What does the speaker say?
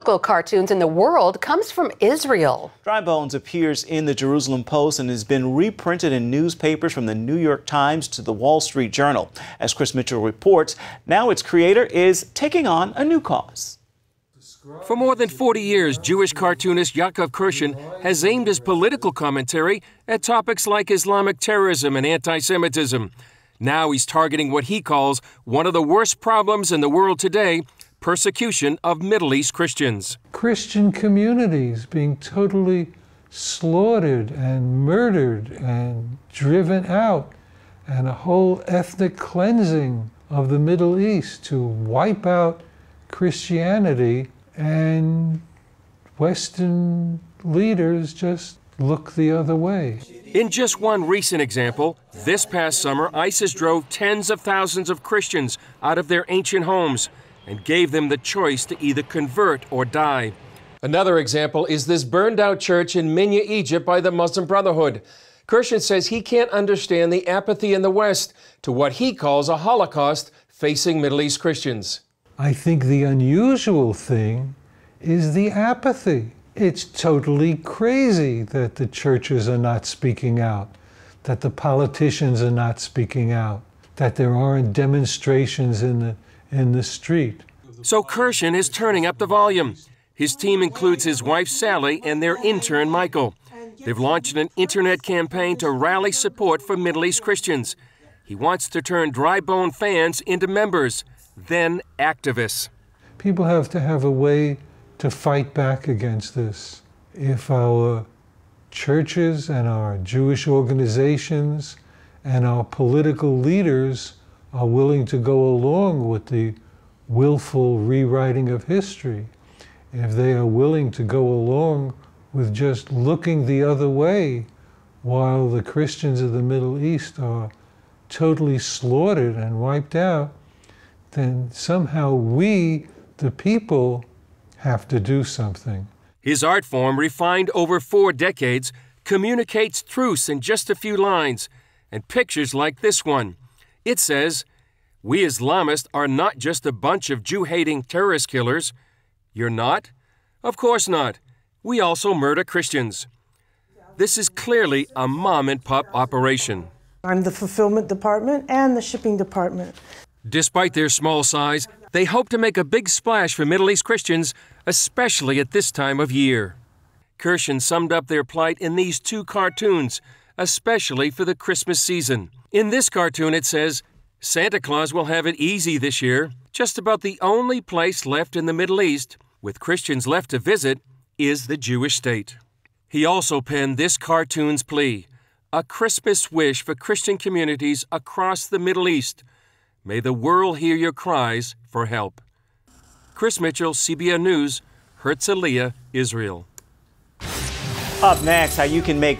Cartoons in the world comes from Israel. Dry Bones appears in the Jerusalem Post and has been reprinted in newspapers from the New York Times to the Wall Street Journal. As Chris Mitchell reports, now its creator is taking on a new cause. For more than 40 years, Jewish cartoonist Yaakov Kirshen has aimed his political commentary at topics like Islamic terrorism and anti-Semitism. Now he's targeting what he calls one of the worst problems in the world today: persecution of Middle East Christians. Christian communities being totally slaughtered and murdered and driven out, and a whole ethnic cleansing of the Middle East to wipe out Christianity, and Western leaders just look the other way. In just one recent example, this past summer, ISIS drove tens of thousands of Christians out of their ancient homes and gave them the choice to either convert or die. Another example is this burned-out church in Minya, Egypt by the Muslim Brotherhood. Kirshen says he can't understand the apathy in the West to what he calls a Holocaust facing Middle East Christians. I think the unusual thing is the apathy. It's totally crazy that the churches are not speaking out, that the politicians are not speaking out, that there aren't demonstrations in the street. So Kirshen is turning up the volume. His team includes his wife Sally and their intern Michael. They've launched an internet campaign to rally support for Middle East Christians. He wants to turn Dry Bone fans into members, then activists. People have to have a way to fight back against this. If our churches and our Jewish organizations and our political leaders are willing to go along with the willful rewriting of history, if they are willing to go along with just looking the other way while the Christians of the Middle East are totally slaughtered and wiped out, then somehow we, the people, have to do something. His art form, refined over 4 decades, communicates truths in just a few lines, and pictures like this one. It says, "We Islamists are not just a bunch of Jew-hating terrorist killers." You're not? Of course not. We also murder Christians. This is clearly a mom-and-pop operation. I'm the fulfillment department and the shipping department. Despite their small size, they hope to make a big splash for Middle East Christians, especially at this time of year. Kirshen summed up their plight in these 2 cartoons, especially for the Christmas season. In this cartoon it says, "Santa Claus will have it easy this year. Just about the only place left in the Middle East with Christians left to visit is the Jewish state." He also penned this cartoon's plea, a Christmas wish for Christian communities across the Middle East. May the world hear your cries for help. Chris Mitchell, CBN News, Herzliya, Israel. Up next, how you can make